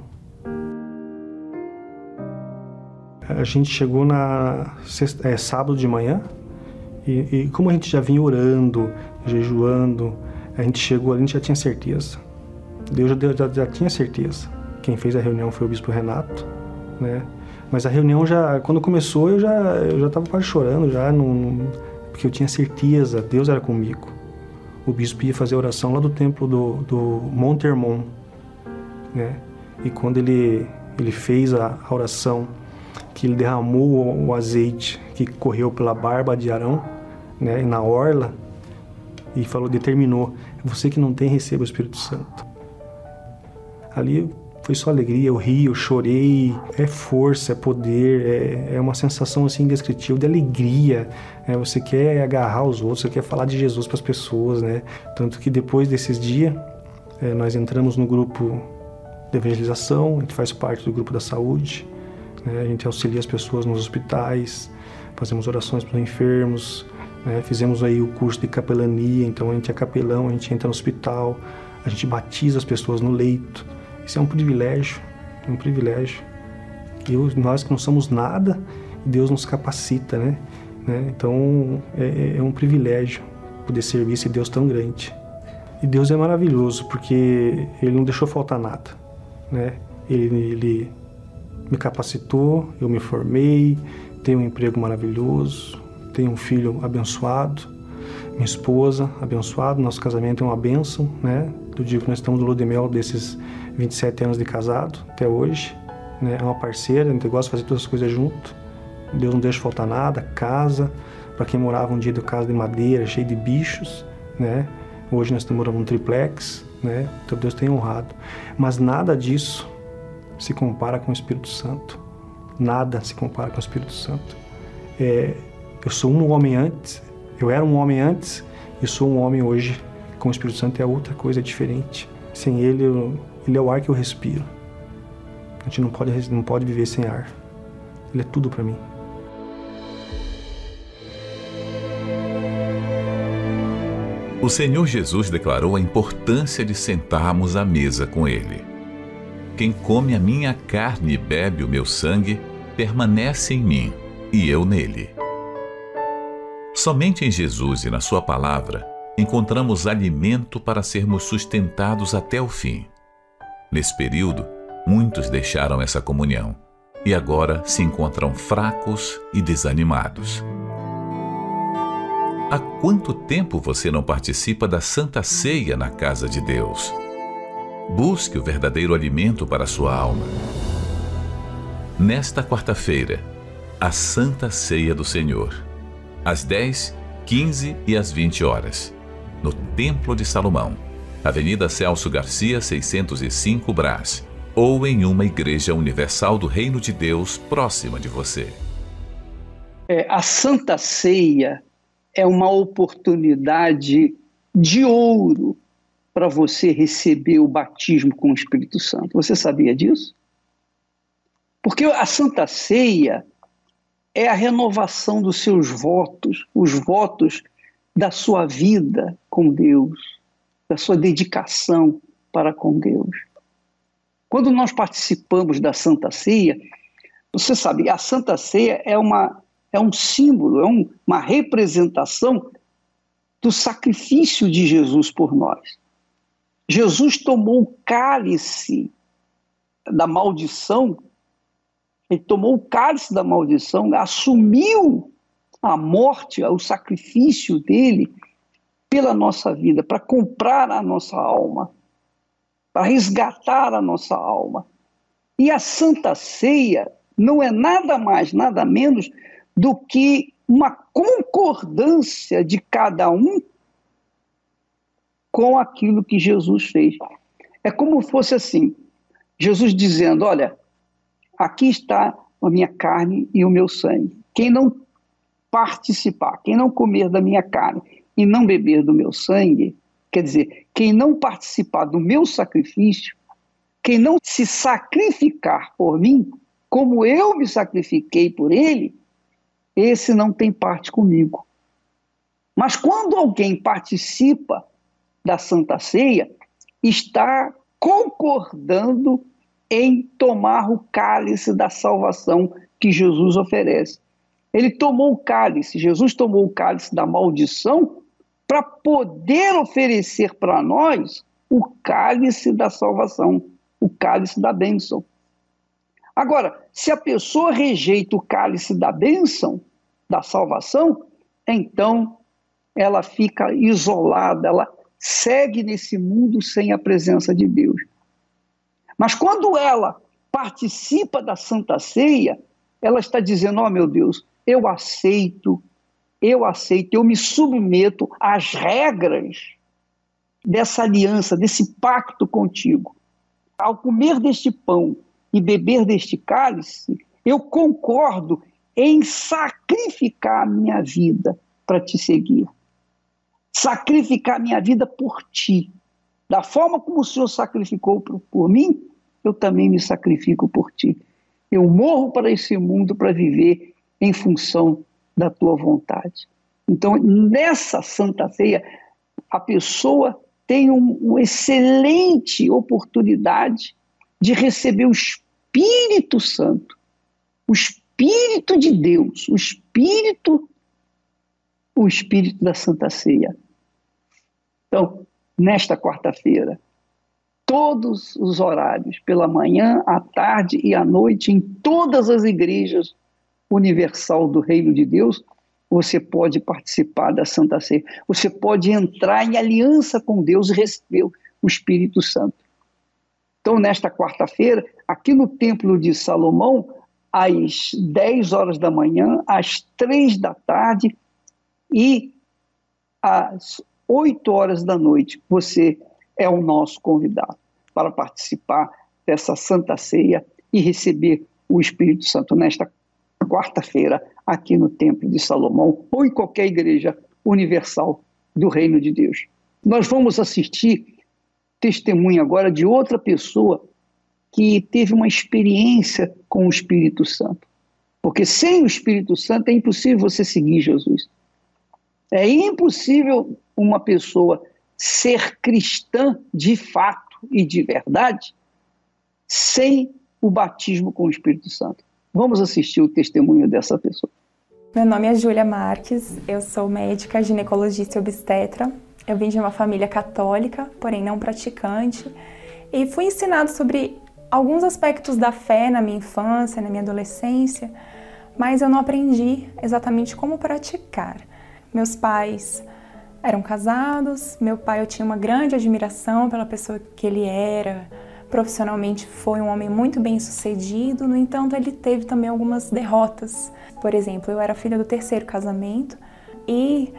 A gente chegou sábado de manhã, e como a gente já vinha orando, jejuando, a gente chegou ali, a gente já tinha certeza. Deus já tinha certeza. Quem fez a reunião foi o bispo Renato, né? Mas a reunião quando começou, eu já estava quase chorando, porque eu tinha certeza, Deus era comigo. O bispo ia fazer a oração lá do templo do Monte Hermon, né? E quando ele fez a oração, que ele derramou o azeite que correu pela barba de Arão, né, na orla, e determinou, você que não tem, receba o Espírito Santo. Ali foi só alegria, eu ri, eu chorei, é força, é poder, é uma sensação assim indescritível de alegria, você quer agarrar os outros, você quer falar de Jesus para as pessoas, né? Tanto que depois desses dias, nós entramos no grupo de evangelização, a gente faz parte do grupo da saúde, né? A gente auxilia as pessoas nos hospitais, fazemos orações para os enfermos, né? Fizemos aí o curso de capelania, então a gente é capelão, a gente entra no hospital, a gente batiza as pessoas no leito. Isso é um privilégio, Nós que não somos nada, Deus nos capacita, né? Então é um privilégio poder servir esse Deus tão grande. E Deus é maravilhoso, porque Ele não deixou faltar nada, né? Ele me capacitou, eu me formei, tenho um emprego maravilhoso, tenho um filho abençoado, minha esposa abençoada, nosso casamento é uma bênção, né? Do dia que nós estamos no lua de mel desses 27 anos de casado até hoje, né? É uma parceira, a gente gosta de fazer todas as coisas junto. Deus não deixa faltar nada, casa. Para quem morava um dia de casa de madeira, cheio de bichos, né? Hoje nós estamos morando num triplex, né? Então Deus tem honrado. Mas nada disso se compara com o Espírito Santo. Nada se compara com o Espírito Santo. Eu sou um homem antes, eu era um homem antes e sou um homem hoje. Com o Espírito Santo é outra coisa, é diferente. Sem Ele, Ele é o ar que eu respiro. A gente não pode viver sem ar. Ele é tudo para mim. O Senhor Jesus declarou a importância de sentarmos à mesa com Ele. Quem come a minha carne e bebe o meu sangue, permanece em mim e eu nele. Somente em Jesus e na sua palavra encontramos alimento para sermos sustentados até o fim. Nesse período, muitos deixaram essa comunhão e agora se encontram fracos e desanimados. Há quanto tempo você não participa da Santa Ceia na casa de Deus? Busque o verdadeiro alimento para a sua alma. Nesta quarta-feira, a Santa Ceia do Senhor, às 10, 15 e às 20 horas, no Templo de Salomão, Avenida Celso Garcia, 605 Brás, ou em uma igreja universal do Reino de Deus próxima de você. A Santa Ceia é uma oportunidade de ouro para você receber o batismo com o Espírito Santo. Você sabia disso? Porque a Santa Ceia é a renovação dos seus votos, os votos da sua vida com Deus, da sua dedicação para com Deus. Quando nós participamos da Santa Ceia, você sabe, a Santa Ceia é um símbolo, é uma representação do sacrifício de Jesus por nós. Jesus tomou o cálice da maldição, ele tomou o cálice da maldição, assumiu a morte, o sacrifício dele pela nossa vida, para comprar a nossa alma, para resgatar a nossa alma. E a Santa Ceia não é nada mais, nada menos do que uma concordância de cada um com aquilo que Jesus fez. É como fosse assim, Jesus dizendo, olha, aqui está a minha carne e o meu sangue. Quem não participar, quem não comer da minha carne e não beber do meu sangue, quer dizer, quem não participar do meu sacrifício, quem não se sacrificar por mim, como eu me sacrifiquei por ele, esse não tem parte comigo. Mas quando alguém participa da Santa Ceia, está concordando em tomar o cálice da salvação que Jesus oferece. Ele tomou o cálice, Jesus tomou o cálice da maldição para poder oferecer para nós o cálice da salvação, o cálice da bênção. Agora, se a pessoa rejeita o cálice da bênção, da salvação, então ela fica isolada, ela segue nesse mundo sem a presença de Deus. Mas quando ela participa da Santa Ceia, ela está dizendo, ó meu Deus, eu aceito, eu me submeto às regras dessa aliança, desse pacto contigo. Ao comer deste pão e beber deste cálice, eu concordo em sacrificar a minha vida para te seguir. Sacrificar a minha vida por ti. Da forma como o Senhor sacrificou por mim, eu também me sacrifico por ti. Eu morro para esse mundo para viver em função da tua vontade. Então, nessa Santa Ceia, a pessoa tem uma excelente oportunidade de receber o Espírito Santo, o Espírito de Deus, o Espírito da Santa Ceia. Então, nesta quarta-feira, todos os horários, pela manhã, à tarde e à noite, em todas as igrejas universal do Reino de Deus, você pode participar da Santa Ceia. Você pode entrar em aliança com Deus e receber o Espírito Santo. Então, nesta quarta-feira, aqui no Templo de Salomão, às 10 horas da manhã, às 3 da tarde e às 8 horas da noite, você é o nosso convidado para participar dessa Santa Ceia e receber o Espírito Santo nesta quarta-feira, aqui no Templo de Salomão, ou em qualquer igreja universal do Reino de Deus. Nós vamos assistir testemunho agora de outra pessoa que teve uma experiência com o Espírito Santo. Porque sem o Espírito Santo é impossível você seguir Jesus. É impossível uma pessoa ser cristã de fato e de verdade sem o batismo com o Espírito Santo. Vamos assistir o testemunho dessa pessoa. Meu nome é Júlia Marques, eu sou médica, ginecologista e obstetra. Eu vim de uma família católica, porém não praticante, e fui ensinado sobre alguns aspectos da fé na minha infância, na minha adolescência, mas eu não aprendi exatamente como praticar. Meus pais eram casados, meu pai eu tinha uma grande admiração pela pessoa que ele era, profissionalmente foi um homem muito bem sucedido, no entanto ele teve também algumas derrotas. Por exemplo, eu era filha do 3º casamento e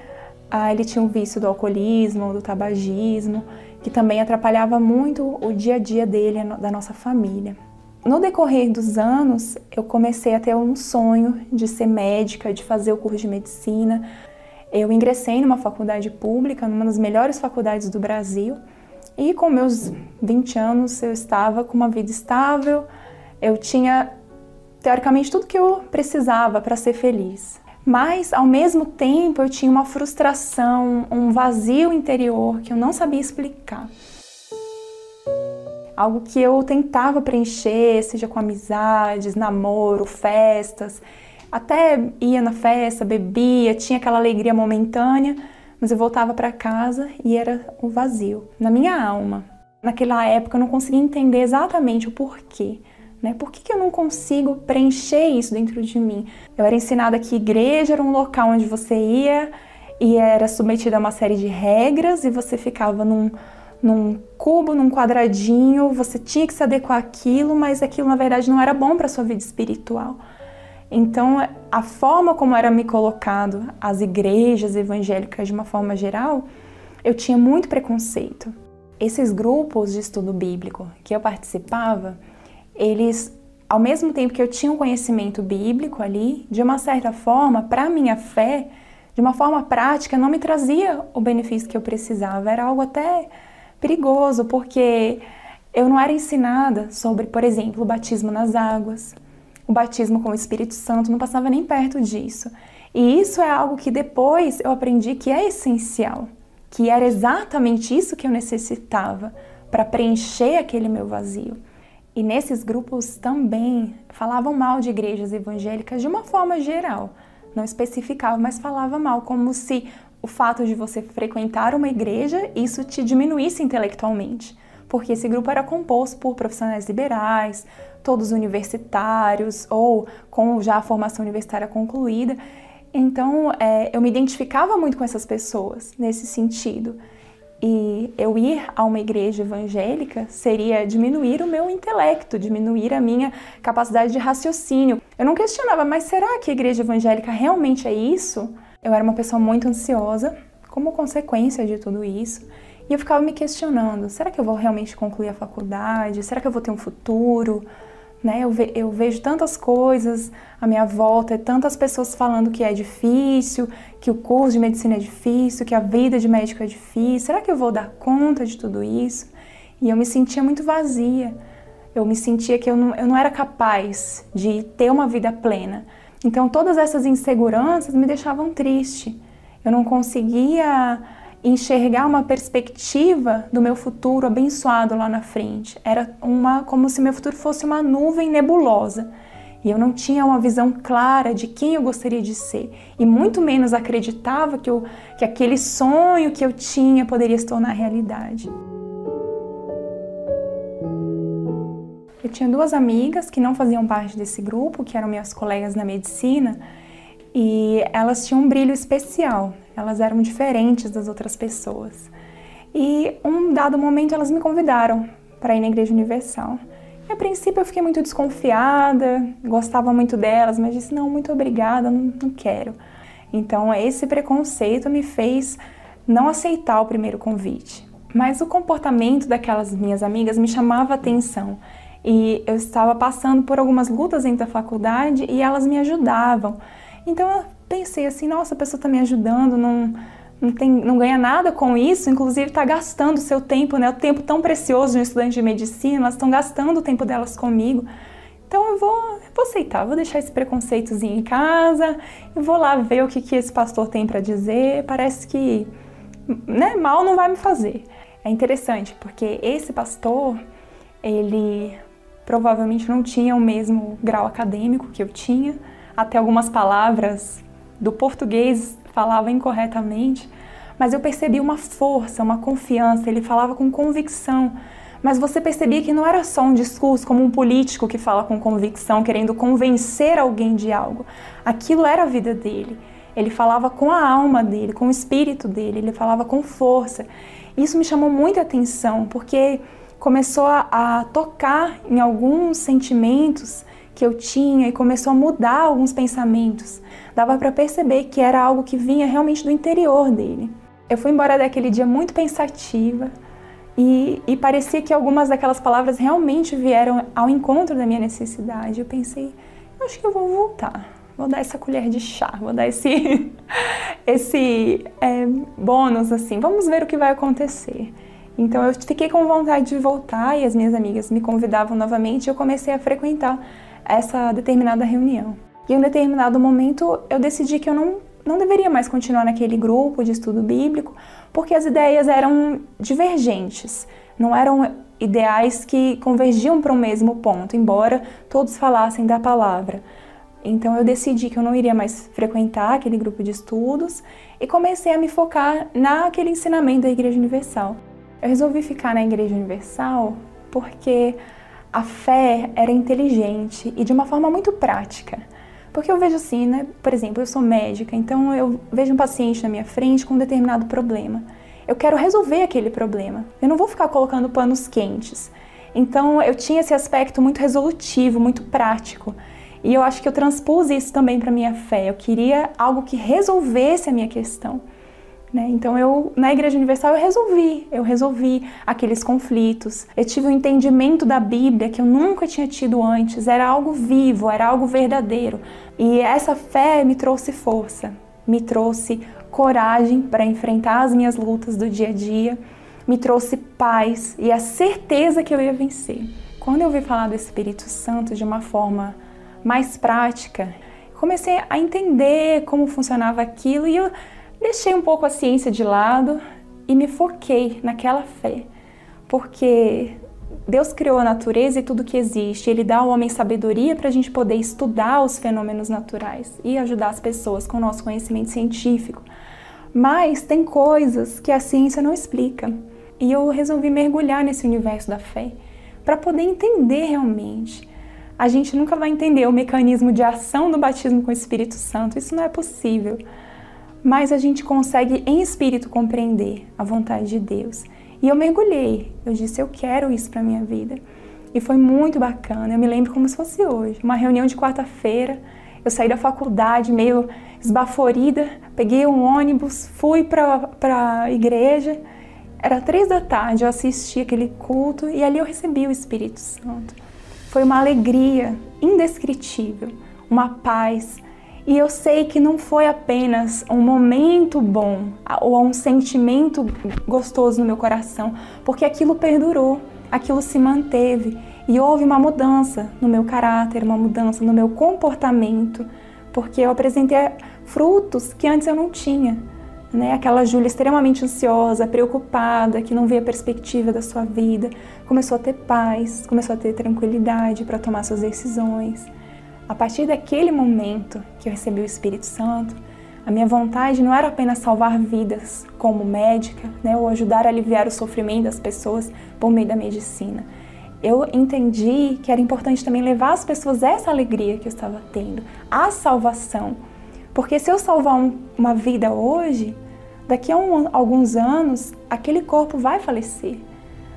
ele tinha um vício do alcoolismo, do tabagismo, que também atrapalhava muito o dia a dia dele, da nossa família. No decorrer dos anos, eu comecei a ter um sonho de ser médica, de fazer o curso de medicina. Eu ingressei numa faculdade pública, numa das melhores faculdades do Brasil, e com meus 20 anos eu estava com uma vida estável, eu tinha, teoricamente, tudo que eu precisava para ser feliz. Mas, ao mesmo tempo, eu tinha uma frustração, um vazio interior que eu não sabia explicar. Algo que eu tentava preencher, seja com amizades, namoro, festas. Até ia na festa, bebia, tinha aquela alegria momentânea, mas eu voltava para casa e era um vazio na minha alma. Naquela época eu não conseguia entender exatamente o porquê. Por que eu não consigo preencher isso dentro de mim? Eu era ensinada que igreja era um local onde você ia e era submetida a uma série de regras e você ficava num cubo, num quadradinho, você tinha que se adequar àquilo, mas aquilo na verdade não era bom para a sua vida espiritual. Então a forma como era me colocado as igrejas evangélicas de uma forma geral, eu tinha muito preconceito. Esses grupos de estudo bíblico que eu participava, eles, ao mesmo tempo que eu tinha um conhecimento bíblico ali, de uma certa forma, para a minha fé, de uma forma prática, não me trazia o benefício que eu precisava. Era algo até perigoso, porque eu não era ensinada sobre, por exemplo, o batismo nas águas, o batismo com o Espírito Santo, não passava nem perto disso. E isso é algo que depois eu aprendi que é essencial, que era exatamente isso que eu necessitava para preencher aquele meu vazio. E nesses grupos também falavam mal de igrejas evangélicas de uma forma geral. Não especificavam, mas falavam mal, como se o fato de você frequentar uma igreja, isso te diminuísse intelectualmente. Porque esse grupo era composto por profissionais liberais, todos universitários ou com já a formação universitária concluída. Então, eu me identificava muito com essas pessoas nesse sentido. E eu ir a uma igreja evangélica seria diminuir o meu intelecto, diminuir a minha capacidade de raciocínio. Eu não questionava, mas será que a igreja evangélica realmente é isso? Eu era uma pessoa muito ansiosa, como consequência de tudo isso. E eu ficava me questionando, será que eu vou realmente concluir a faculdade? Será que eu vou ter um futuro? Eu vejo tantas coisas à minha volta, tantas pessoas falando que é difícil, que o curso de medicina é difícil, que a vida de médico é difícil. Será que eu vou dar conta de tudo isso? E eu me sentia muito vazia. Eu me sentia que eu não era capaz de ter uma vida plena. Então todas essas inseguranças me deixavam triste. Eu não conseguia enxergar uma perspectiva do meu futuro abençoado lá na frente. Era como se meu futuro fosse uma nuvem nebulosa. E eu não tinha uma visão clara de quem eu gostaria de ser. E muito menos acreditava que aquele sonho que eu tinha poderia se tornar realidade. Eu tinha 2 amigas que não faziam parte desse grupo, que eram minhas colegas na medicina, e elas tinham um brilho especial. Elas eram diferentes das outras pessoas. E um dado momento elas me convidaram para ir na Igreja Universal. E, a princípio eu fiquei muito desconfiada, gostava muito delas, mas disse, não, muito obrigada, não quero. Então esse preconceito me fez não aceitar o primeiro convite. Mas o comportamento daquelas minhas amigas me chamava a atenção. E eu estava passando por algumas lutas dentro da faculdade e elas me ajudavam. Então eu pensei assim, nossa, a pessoa está me ajudando, não ganha nada com isso, inclusive está gastando o seu tempo, né? O tempo tão precioso de um estudante de medicina, elas estão gastando o tempo delas comigo. Então eu vou aceitar, vou deixar esse preconceitozinho em casa e vou lá ver o que esse pastor tem para dizer. Parece que, né, mal não vai me fazer. É interessante, porque esse pastor, ele provavelmente não tinha o mesmo grau acadêmico que eu tinha, até algumas palavras do português falava incorretamente, mas eu percebi uma força, uma confiança, ele falava com convicção, mas você percebia que não era só um discurso como um político que fala com convicção, querendo convencer alguém de algo. Aquilo era a vida dele. Ele falava com a alma dele, com o espírito dele, ele falava com força. Isso me chamou muita atenção, porque começou a tocar em alguns sentimentos que eu tinha e começou a mudar alguns pensamentos. Dava para perceber que era algo que vinha realmente do interior dele. Eu fui embora daquele dia muito pensativa e parecia que algumas daquelas palavras realmente vieram ao encontro da minha necessidade. Eu pensei, acho que eu vou voltar, vou dar essa colher de chá, vou dar esse bônus, assim, vamos ver o que vai acontecer. Então eu fiquei com vontade de voltar e as minhas amigas me convidavam novamente e eu comecei a frequentar essa determinada reunião. E em um determinado momento eu decidi que eu não deveria mais continuar naquele grupo de estudo bíblico, porque as ideias eram divergentes, não eram ideais que convergiam para o mesmo ponto, embora todos falassem da palavra. Então eu decidi que eu não iria mais frequentar aquele grupo de estudos e comecei a me focar naquele ensinamento da Igreja Universal. Eu resolvi ficar na Igreja Universal porque a fé era inteligente e de uma forma muito prática. Porque eu vejo assim, né? Por exemplo, eu sou médica, então eu vejo um paciente na minha frente com um determinado problema. Eu quero resolver aquele problema. Eu não vou ficar colocando panos quentes. Então eu tinha esse aspecto muito resolutivo, muito prático. E eu acho que eu transpus isso também para a minha fé. Eu queria algo que resolvesse a minha questão. Então na Igreja Universal eu resolvi aqueles conflitos, eu tive um entendimento da Bíblia que eu nunca tinha tido antes, era algo vivo, era algo verdadeiro. E essa fé me trouxe força, me trouxe coragem para enfrentar as minhas lutas do dia a dia, me trouxe paz e a certeza que eu ia vencer. Quando eu ouvi falar do Espírito Santo de uma forma mais prática, comecei a entender como funcionava aquilo e eu deixei um pouco a ciência de lado e me foquei naquela fé, porque Deus criou a natureza e tudo que existe, Ele dá ao homem sabedoria para a gente poder estudar os fenômenos naturais e ajudar as pessoas com o nosso conhecimento científico. Mas tem coisas que a ciência não explica e eu resolvi mergulhar nesse universo da fé para poder entender realmente. A gente nunca vai entender o mecanismo de ação do batismo com o Espírito Santo, isso não é possível. Mas a gente consegue em espírito compreender a vontade de Deus. E eu mergulhei, eu disse, eu quero isso para minha vida. E foi muito bacana, eu me lembro como se fosse hoje. Uma reunião de quarta-feira, eu saí da faculdade meio esbaforida, peguei um ônibus, fui para a igreja. Era 15h, eu assisti aquele culto e ali eu recebi o Espírito Santo. Foi uma alegria indescritível, uma paz. E eu sei que não foi apenas um momento bom ou um sentimento gostoso no meu coração, porque aquilo perdurou, aquilo se manteve e houve uma mudança no meu caráter, uma mudança no meu comportamento, porque eu apresentei frutos que antes eu não tinha. Aquela Júlia extremamente ansiosa, preocupada, que não via a perspectiva da sua vida, começou a ter paz, começou a ter tranquilidade para tomar suas decisões. A partir daquele momento que eu recebi o Espírito Santo, a minha vontade não era apenas salvar vidas como médica, ou ajudar a aliviar o sofrimento das pessoas por meio da medicina. Eu entendi que era importante também levar às pessoas essa alegria que eu estava tendo, a salvação. Porque se eu salvar uma vida hoje, daqui a alguns anos, aquele corpo vai falecer.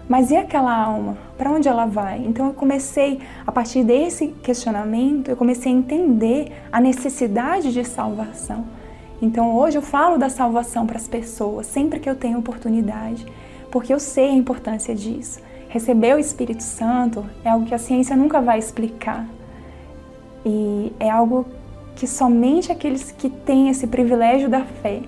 Mas e aquela alma? Para onde ela vai? Então eu comecei, a partir desse questionamento, eu comecei a entender a necessidade de salvação. Então hoje eu falo da salvação para as pessoas, sempre que eu tenho oportunidade, porque eu sei a importância disso. Receber o Espírito Santo é algo que a ciência nunca vai explicar. E é algo que somente aqueles que têm esse privilégio da fé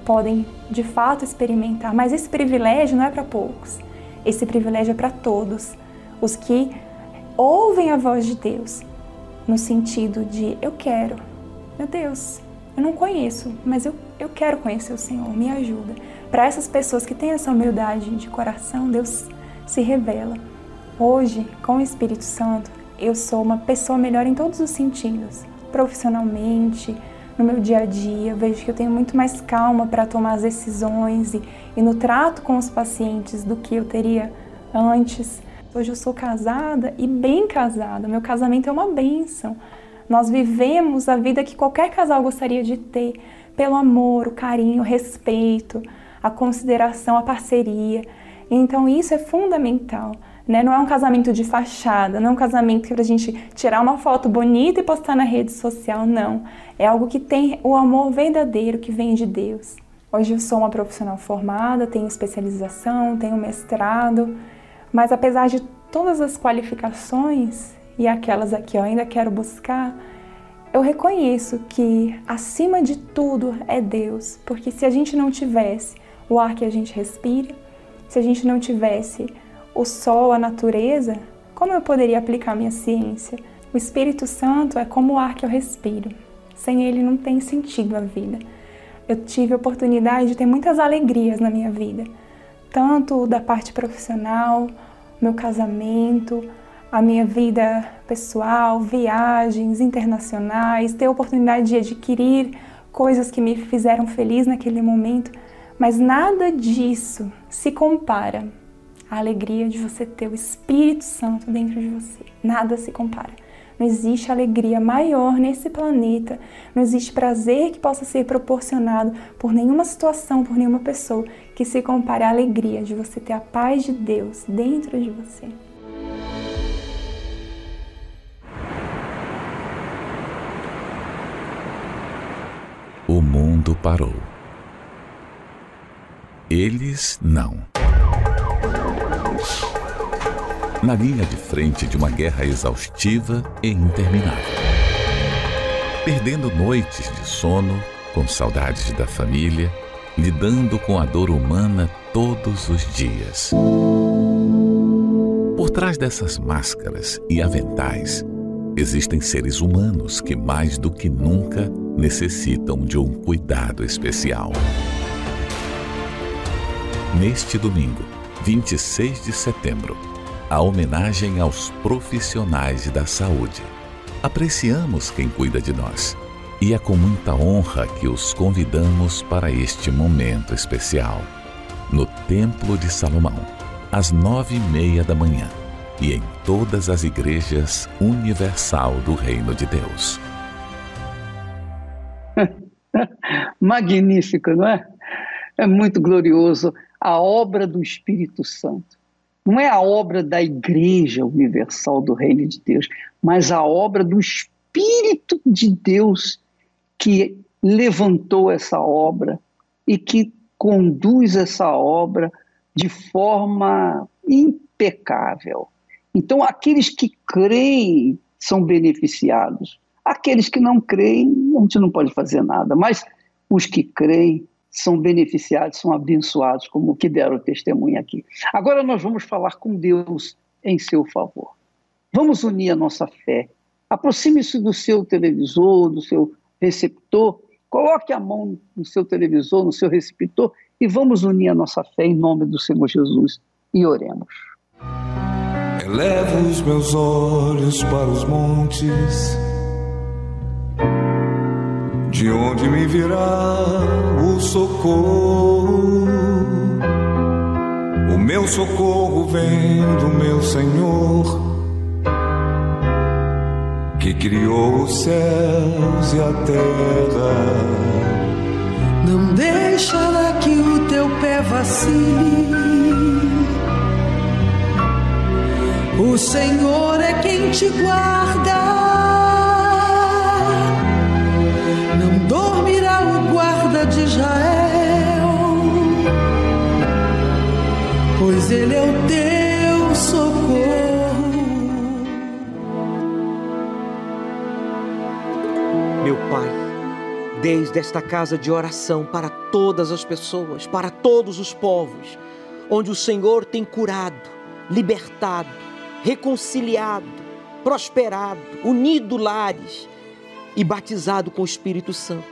podem de fato experimentar. Mas esse privilégio não é para poucos. Esse privilégio é para todos, os que ouvem a voz de Deus, no sentido de eu quero, meu Deus, eu não conheço, mas eu quero conhecer o Senhor, me ajuda. Para essas pessoas que têm essa humildade de coração, Deus se revela. Hoje, com o Espírito Santo, eu sou uma pessoa melhor em todos os sentidos, profissionalmente, no meu dia a dia, eu vejo que eu tenho muito mais calma para tomar as decisões e no trato com os pacientes do que eu teria antes. Hoje eu sou casada e bem casada, meu casamento é uma bênção. Nós vivemos a vida que qualquer casal gostaria de ter, pelo amor, o carinho, o respeito, a consideração, a parceria. Então isso é fundamental. Não é um casamento de fachada, não é um casamento que é pra gente tirar uma foto bonita e postar na rede social, não. É algo que tem o amor verdadeiro que vem de Deus. Hoje eu sou uma profissional formada, tenho especialização, tenho mestrado, mas apesar de todas as qualificações e aquelas aqui eu ainda quero buscar, eu reconheço que acima de tudo é Deus, porque se a gente não tivesse o ar que a gente respira, se a gente não tivesse o sol, a natureza, como eu poderia aplicar minha ciência? O Espírito Santo é como o ar que eu respiro. Sem ele não tem sentido a vida. Eu tive a oportunidade de ter muitas alegrias na minha vida, tanto da parte profissional, meu casamento, a minha vida pessoal, viagens internacionais, ter a oportunidade de adquirir coisas que me fizeram feliz naquele momento, mas nada disso se compara à alegria de você ter o Espírito Santo dentro de você. Nada se compara. Não existe alegria maior nesse planeta, não existe prazer que possa ser proporcionado por nenhuma situação, por nenhuma pessoa, que se compare à alegria de você ter a paz de Deus dentro de você. O mundo parou. Eles não. Na linha de frente de uma guerra exaustiva e interminável. Perdendo noites de sono, com saudades da família, lidando com a dor humana todos os dias. Por trás dessas máscaras e aventais, existem seres humanos que mais do que nunca necessitam de um cuidado especial. Neste domingo, 26 de setembro, a homenagem aos profissionais da saúde. Apreciamos quem cuida de nós e é com muita honra que os convidamos para este momento especial, no Templo de Salomão, às 9h30 da manhã e em todas as igrejas universal do Reino de Deus. Magnífico, não é? É muito glorioso a obra do Espírito Santo. Não é a obra da Igreja Universal do Reino de Deus, mas a obra do Espírito de Deus que levantou essa obra e que conduz essa obra de forma impecável. Então, aqueles que creem são beneficiados. Aqueles que não creem, a gente não pode fazer nada, mas os que creem são beneficiados, são abençoados, como que deram testemunho aqui. Agora nós vamos falar com Deus em seu favor. Vamos unir a nossa fé. Aproxime-se do seu televisor, do seu receptor, coloque a mão no seu televisor, no seu receptor e vamos unir a nossa fé em nome do Senhor Jesus e oremos. Elevo os meus olhos para os montes, de onde me virá o socorro? O meu socorro vem do meu Senhor, que criou os céus e a terra. Não deixará que o teu pé vacile, O Senhor é quem te guarda. Não dormirá o guarda de Israel, pois Ele é o teu socorro. Meu Pai, desde esta casa de oração para todas as pessoas, para todos os povos, onde o Senhor tem curado, libertado, reconciliado, prosperado, unido lares e batizado com o Espírito Santo.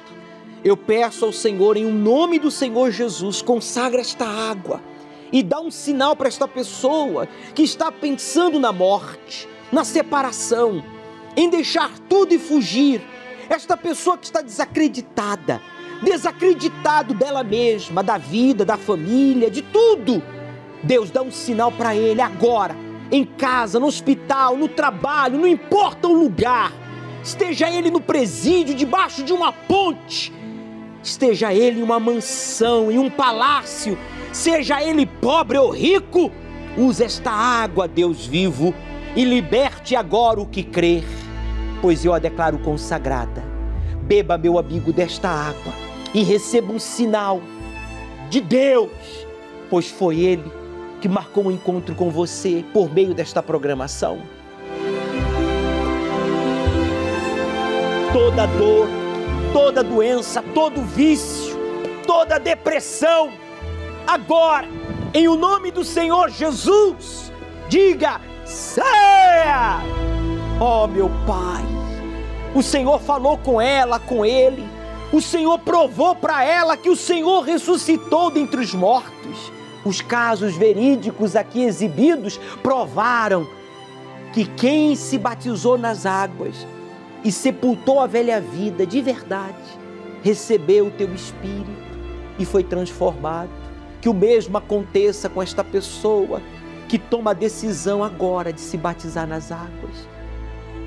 Eu peço ao Senhor, em nome do Senhor Jesus, consagra esta água e dá um sinal para esta pessoa que está pensando na morte, na separação, em deixar tudo e fugir. Esta pessoa que está desacreditado dela mesma, da vida, da família, de tudo. Deus dá um sinal para ele agora, em casa, no hospital, no trabalho, não importa o lugar. Esteja ele no presídio, debaixo de uma ponte, esteja ele em uma mansão, em um palácio, seja ele pobre ou rico, use esta água, Deus vivo, e liberte agora o que crer, pois eu a declaro consagrada. Beba, meu amigo, desta água e receba um sinal de Deus, pois foi Ele que marcou um encontro com você por meio desta programação. Toda dor, toda doença, todo vício, toda depressão, agora, em o nome do Senhor Jesus, diga: saia! Oh, meu Pai, o Senhor falou com ela, com ele, o Senhor provou para ela que o Senhor ressuscitou dentre os mortos. Os casos verídicos aqui exibidos provaram que quem se batizou nas águas e sepultou a velha vida de verdade, recebeu o teu Espírito e foi transformado. Que o mesmo aconteça com esta pessoa que toma a decisão agora de se batizar nas águas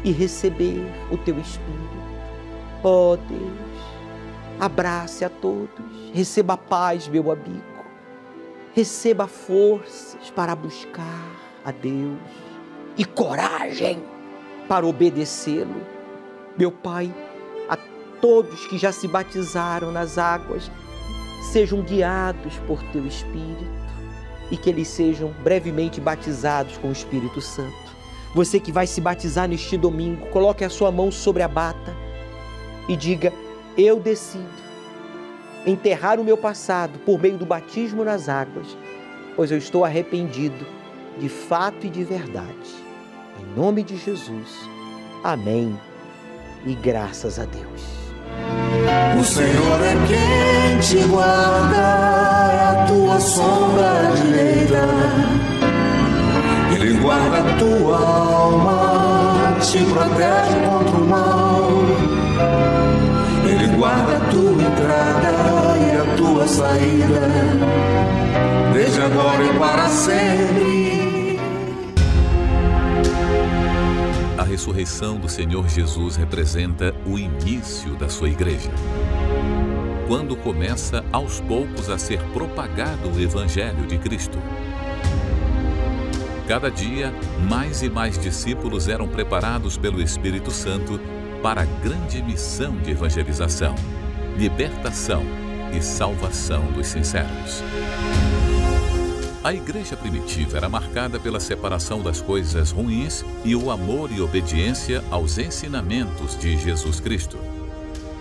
e receber o teu Espírito. Oh Deus, abrace a todos, receba a paz, meu amigo. Receba forças para buscar a Deus e coragem para obedecê-lo. Meu Pai, a todos que já se batizaram nas águas, sejam guiados por Teu Espírito e que eles sejam brevemente batizados com o Espírito Santo. Você que vai se batizar neste domingo, coloque a sua mão sobre a bata e diga: eu decido enterrar o meu passado por meio do batismo nas águas, pois eu estou arrependido de fato e de verdade. Em nome de Jesus. Amém. E graças a Deus. O Senhor é quem te guarda, é a tua sombra direita. Ele guarda a tua alma, te protege contra o mal. Ele guarda a tua entrada e a tua saída, desde agora e para sempre. A ressurreição do Senhor Jesus representa o início da sua igreja. Quando começa aos poucos a ser propagado o Evangelho de Cristo. Cada dia, mais e mais discípulos eram preparados pelo Espírito Santo para a grande missão de evangelização, libertação e salvação dos sinceros. A igreja primitiva era marcada pela separação das coisas ruins e o amor e obediência aos ensinamentos de Jesus Cristo.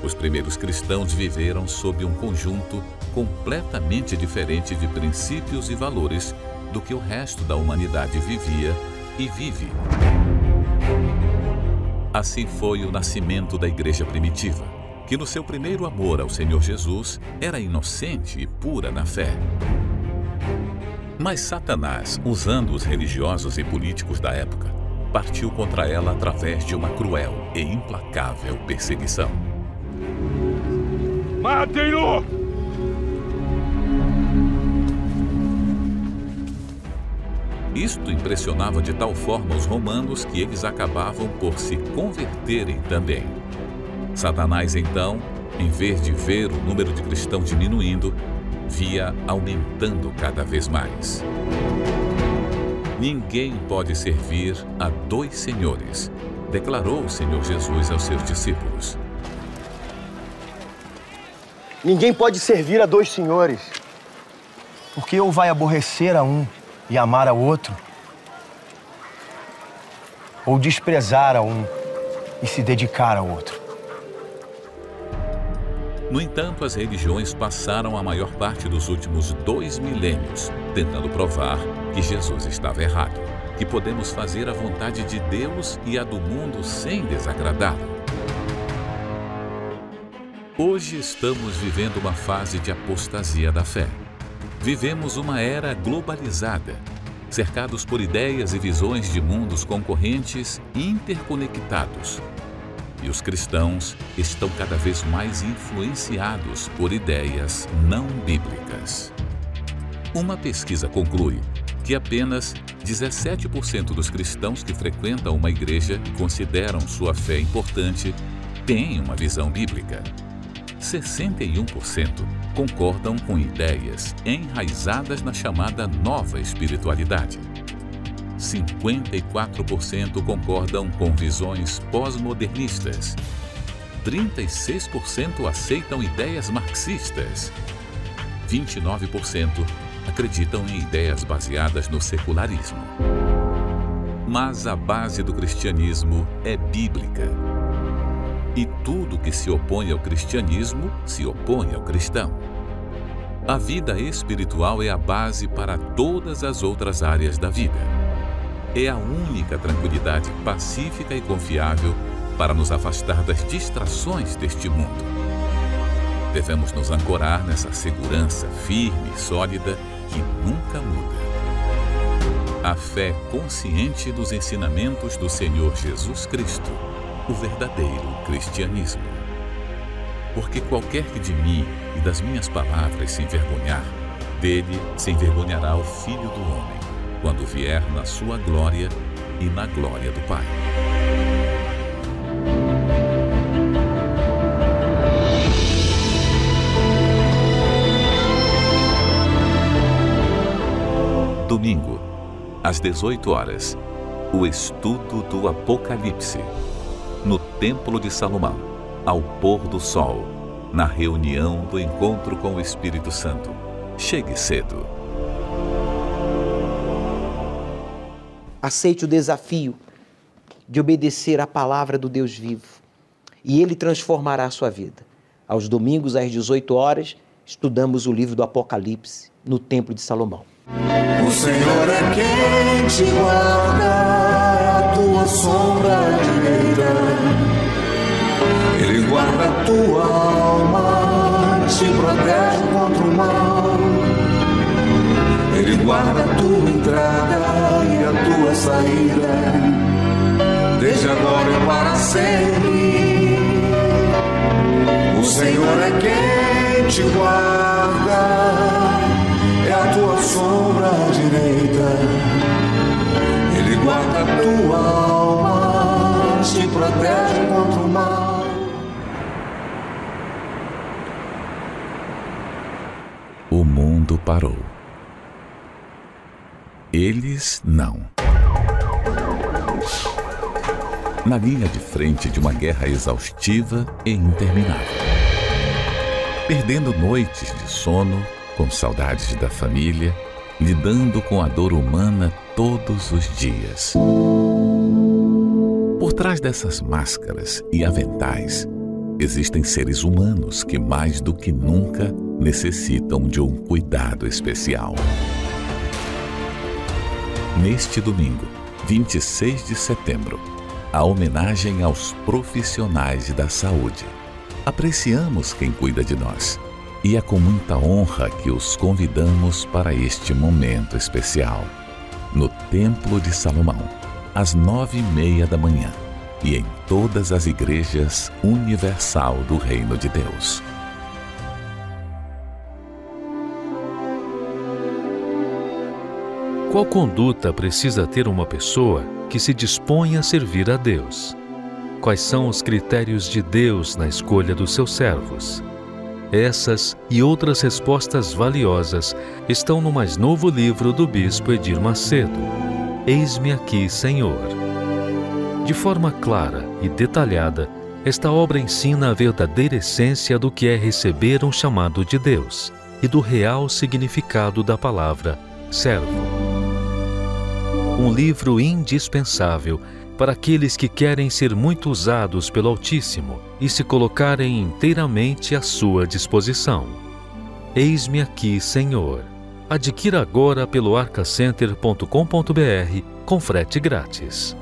Os primeiros cristãos viveram sob um conjunto completamente diferente de princípios e valores do que o resto da humanidade vivia e vive. Assim foi o nascimento da igreja primitiva, que no seu primeiro amor ao Senhor Jesus era inocente e pura na fé. Mas Satanás, usando os religiosos e políticos da época, partiu contra ela através de uma cruel e implacável perseguição. Matem-no! Isto impressionava de tal forma os romanos que eles acabavam por se converterem também. Satanás, então, em vez de ver o número de cristãos diminuindo, via aumentando cada vez mais. Ninguém pode servir a dois senhores, declarou o Senhor Jesus aos seus discípulos. Ninguém pode servir a dois senhores, porque ou vai aborrecer a um e amar ao outro, ou desprezar a um e se dedicar ao outro. No entanto, as religiões passaram a maior parte dos últimos 2 milênios tentando provar que Jesus estava errado, que podemos fazer a vontade de Deus e a do mundo sem desagradá-lo. Hoje estamos vivendo uma fase de apostasia da fé. Vivemos uma era globalizada, cercados por ideias e visões de mundos concorrentes e interconectados. E os cristãos estão cada vez mais influenciados por ideias não bíblicas. Uma pesquisa conclui que apenas 17% dos cristãos que frequentam uma igreja e consideram sua fé importante têm uma visão bíblica. 61% concordam com ideias enraizadas na chamada nova espiritualidade. 54% concordam com visões pós-modernistas. 36% aceitam ideias marxistas. 29% acreditam em ideias baseadas no secularismo. Mas a base do cristianismo é bíblica. E tudo que se opõe ao cristianismo se opõe ao cristão. A vida espiritual é a base para todas as outras áreas da vida. É a única tranquilidade pacífica e confiável para nos afastar das distrações deste mundo. Devemos nos ancorar nessa segurança firme e sólida que nunca muda. A fé consciente dos ensinamentos do Senhor Jesus Cristo, o verdadeiro cristianismo. Porque qualquer que de mim e das minhas palavras se envergonhar, dele se envergonhará o Filho do Homem, quando vier na sua glória e na glória do Pai. Domingo, às 18 horas, o estudo do Apocalipse, no Templo de Salomão, ao pôr do sol, na reunião do encontro com o Espírito Santo. Chegue cedo. Aceite o desafio de obedecer à palavra do Deus vivo e Ele transformará a sua vida. Aos domingos, às 18 horas, estudamos o livro do Apocalipse no Templo de Salomão. O Senhor é quem te guarda, a tua sombra direita. Ele guarda a tua alma, te protege contra o mal. Ele guarda a tua entrada e a tua saída, desde agora e para sempre. O Senhor é quem te guarda, é a tua sombra direita. Ele guarda a tua alma, te protege contra o mal. O mundo parou. Eles não. Na linha de frente de uma guerra exaustiva e interminável. Perdendo noites de sono, com saudades da família, lidando com a dor humana todos os dias. Por trás dessas máscaras e aventais, existem seres humanos que mais do que nunca necessitam de um cuidado especial. Neste domingo, 26 de setembro, a homenagem aos profissionais da saúde. Apreciamos quem cuida de nós e é com muita honra que os convidamos para este momento especial, no Templo de Salomão, às 9h30 da manhã e em todas as igrejas universal do Reino de Deus. Qual conduta precisa ter uma pessoa que se dispõe a servir a Deus? Quais são os critérios de Deus na escolha dos seus servos? Essas e outras respostas valiosas estão no mais novo livro do Bispo Edir Macedo, Eis-me aqui, Senhor. De forma clara e detalhada, esta obra ensina a verdadeira essência do que é receber um chamado de Deus e do real significado da palavra servo. Um livro indispensável para aqueles que querem ser muito usados pelo Altíssimo e se colocarem inteiramente à sua disposição. Eis-me aqui, Senhor. Adquira agora pelo arcacenter.com.br com frete grátis.